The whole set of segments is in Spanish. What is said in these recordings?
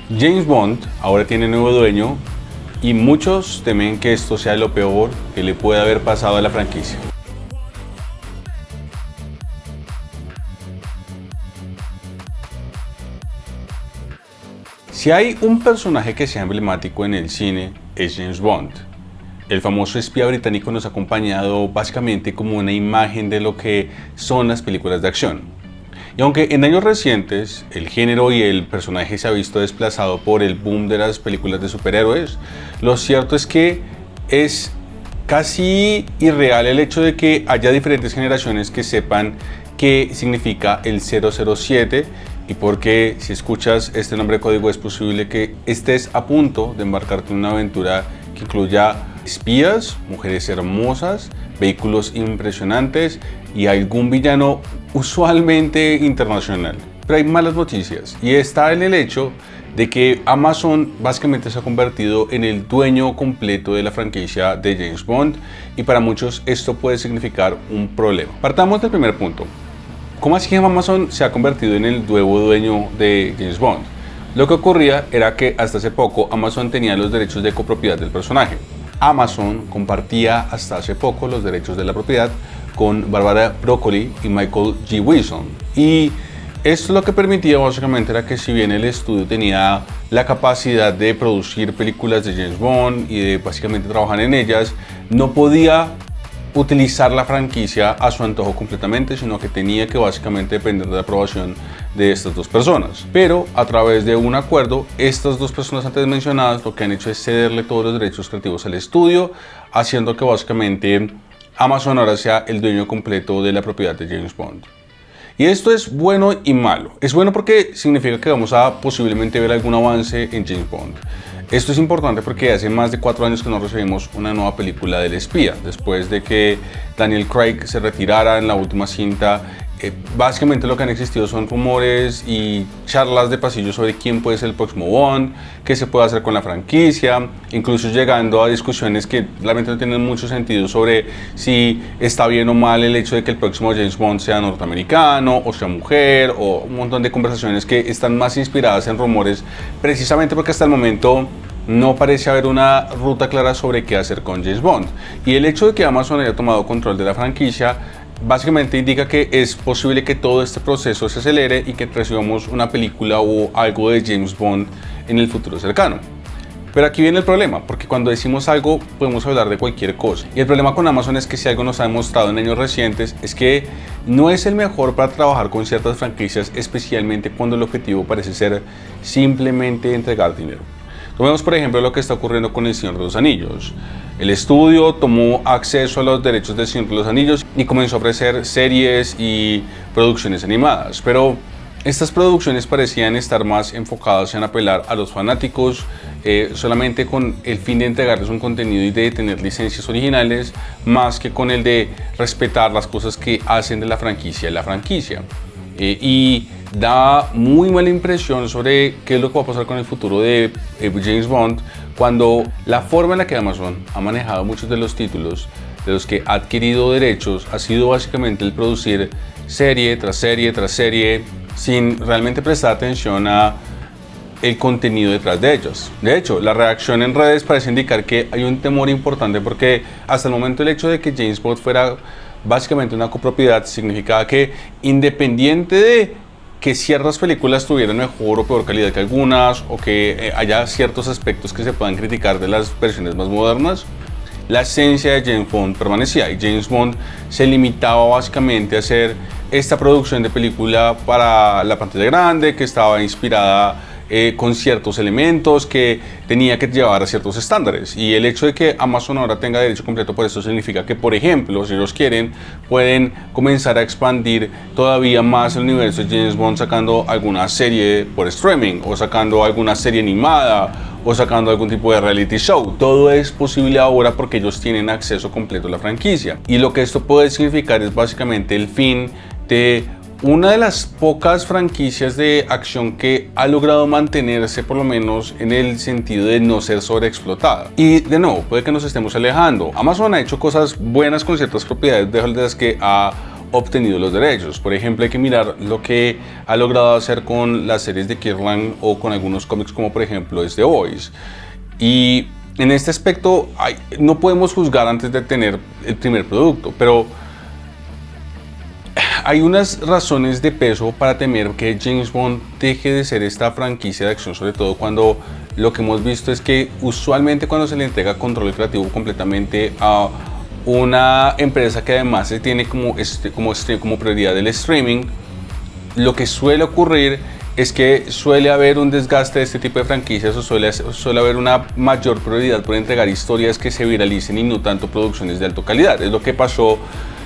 James Bond ahora tiene nuevo dueño y muchos temen que esto sea lo peor que le puede haber pasado a la franquicia. Si hay un personaje que sea emblemático en el cine, es James Bond. El famoso espía británico nos ha acompañado básicamente como una imagen de lo que son las películas de acción. Y aunque en años recientes el género y el personaje se ha visto desplazado por el boom de las películas de superhéroes, lo cierto es que es casi irreal el hecho de que haya diferentes generaciones que sepan qué significa el 007 y porque si escuchas este nombre código es posible que estés a punto de embarcarte en una aventura que incluya espías, mujeres hermosas, vehículos impresionantes y algún villano usualmente internacional. Pero hay malas noticias y está en el hecho de que Amazon básicamente se ha convertido en el dueño completo de la franquicia de James Bond y para muchos esto puede significar un problema. Partamos del primer punto. ¿Cómo así que Amazon se ha convertido en el nuevo dueño de James Bond? Lo que ocurría era que hasta hace poco Amazon tenía los derechos de copropiedad del personaje. Amazon compartía hasta hace poco los derechos de la propiedad con Barbara Broccoli y Michael G. Wilson. Y esto lo que permitía básicamente era que si bien el estudio tenía la capacidad de producir películas de James Bond y de básicamente trabajar en ellas, no podía utilizar la franquicia a su antojo completamente, sino que tenía que básicamente depender de la aprobación de estas dos personas. Pero a través de un acuerdo, estas dos personas antes mencionadas lo que han hecho es cederle todos los derechos creativos al estudio, haciendo que básicamente Amazon ahora sea el dueño completo de la propiedad de James Bond. Y esto es bueno y malo. Es bueno porque significa que vamos a posiblemente ver algún avance en James Bond. Esto es importante porque hace más de 4 años que no recibimos una nueva película del espía. Después de que Daniel Craig se retirara en la última cinta, básicamente lo que han existido son rumores y charlas de pasillo sobre quién puede ser el próximo Bond, qué se puede hacer con la franquicia, incluso llegando a discusiones que realmente no tienen mucho sentido sobre si está bien o mal el hecho de que el próximo James Bond sea norteamericano o sea mujer, o un montón de conversaciones que están más inspiradas en rumores, precisamente porque hasta el momento no parece haber una ruta clara sobre qué hacer con James Bond. Y el hecho de que Amazon haya tomado control de la franquicia básicamente indica que es posible que todo este proceso se acelere y que recibamos una película o algo de James Bond en el futuro cercano. Pero aquí viene el problema, porque cuando decimos algo podemos hablar de cualquier cosa. Y el problema con Amazon es que si algo nos ha demostrado en años recientes es que no es el mejor para trabajar con ciertas franquicias, especialmente cuando el objetivo parece ser simplemente entregar dinero. Tomemos por ejemplo lo que está ocurriendo con El Señor de los Anillos. El estudio tomó acceso a los derechos del Señor de los Anillos y comenzó a ofrecer series y producciones animadas, pero estas producciones parecían estar más enfocadas en apelar a los fanáticos solamente con el fin de entregarles un contenido y de tener licencias originales, más que con el de respetar las cosas que hacen de la franquicia y da muy mala impresión sobre qué es lo que va a pasar con el futuro de James Bond cuando la forma en la que Amazon ha manejado muchos de los títulos de los que ha adquirido derechos ha sido básicamente el producir serie tras serie tras serie sin realmente prestar atención a el contenido detrás de ellos. De hecho, la reacción en redes parece indicar que hay un temor importante porque hasta el momento el hecho de que James Bond fuera básicamente una copropiedad significaba que independiente de que ciertas películas tuvieran mejor o peor calidad que algunas o que haya ciertos aspectos que se puedan criticar de las versiones más modernas, la esencia de James Bond permanecía y James Bond se limitaba básicamente a hacer esta producción de película para la pantalla grande que estaba inspirada con ciertos elementos que tenía que llevar a ciertos estándares, y el hecho de que Amazon ahora tenga derecho completo por eso significa que, por ejemplo, si ellos quieren, pueden comenzar a expandir todavía más el universo de James Bond sacando alguna serie por streaming o sacando alguna serie animada o sacando algún tipo de reality show. Todo es posible ahora porque ellos tienen acceso completo a la franquicia, y lo que esto puede significar es básicamente el fin de una de las pocas franquicias de acción que ha logrado mantenerse por lo menos en el sentido de no ser sobreexplotada. Y de nuevo, puede que nos estemos alejando. Amazon ha hecho cosas buenas con ciertas propiedades de las que ha obtenido los derechos. Por ejemplo, hay que mirar lo que ha logrado hacer con las series de Kirkland o con algunos cómics como por ejemplo The Boys. Y en este aspecto no podemos juzgar antes de tener el primer producto, pero hay unas razones de peso para temer que James Bond deje de ser esta franquicia de acción, sobre todo cuando lo que hemos visto es que usualmente cuando se le entrega control creativo completamente a una empresa que además se tiene como prioridad el streaming, lo que suele ocurrir es que suele haber un desgaste de este tipo de franquicias o suele haber una mayor prioridad por entregar historias que se viralicen y no tanto producciones de alta calidad. Es lo que pasó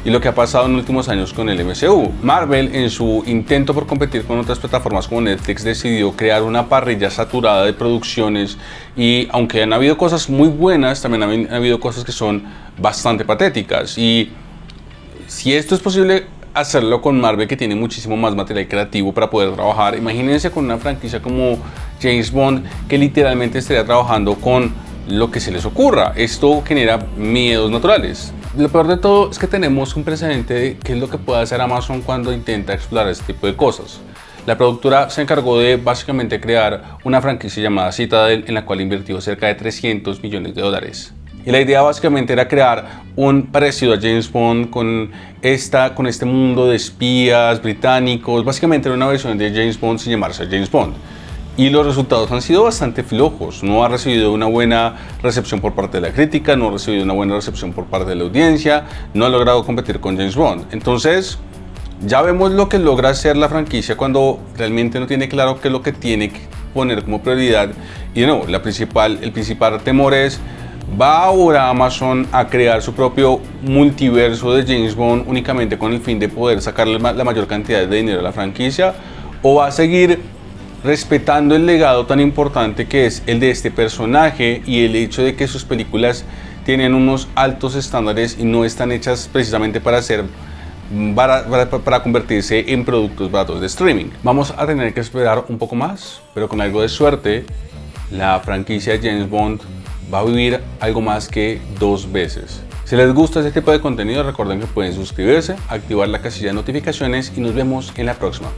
y lo que ha pasado en los últimos años con el MCU. Marvel, en su intento por competir con otras plataformas como Netflix, decidió crear una parrilla saturada de producciones y aunque han habido cosas muy buenas, también han habido cosas que son bastante patéticas. Y si esto es posible hacerlo con Marvel, que tiene muchísimo más material creativo para poder trabajar, imagínense con una franquicia como James Bond, que literalmente estaría trabajando con lo que se les ocurra. Esto genera miedos naturales. Lo peor de todo es que tenemos un precedente de qué es lo que puede hacer Amazon cuando intenta explorar este tipo de cosas. La productora se encargó de básicamente crear una franquicia llamada Citadel, en la cual invirtió cerca de $300 millones. Y la idea básicamente era crear un parecido a James Bond con este mundo de espías británicos. Básicamente era una versión de James Bond sin llamarse James Bond. Y los resultados han sido bastante flojos. No ha recibido una buena recepción por parte de la crítica, no ha recibido una buena recepción por parte de la audiencia, no ha logrado competir con James Bond. Entonces, ya vemos lo que logra hacer la franquicia cuando realmente no tiene claro qué es lo que tiene que poner como prioridad. Y no, el principal temor es: ¿va ahora Amazon a crear su propio multiverso de James Bond únicamente con el fin de poder sacarle la mayor cantidad de dinero a la franquicia? ¿O va a seguir respetando el legado tan importante que es el de este personaje y el hecho de que sus películas tienen unos altos estándares y no están hechas precisamente para convertirse en productos baratos de streaming? Vamos a tener que esperar un poco más, pero con algo de suerte, la franquicia James Bond va a vivir algo más que 2 veces. Si les gusta este tipo de contenido, recuerden que pueden suscribirse, activar la casilla de notificaciones y nos vemos en la próxima.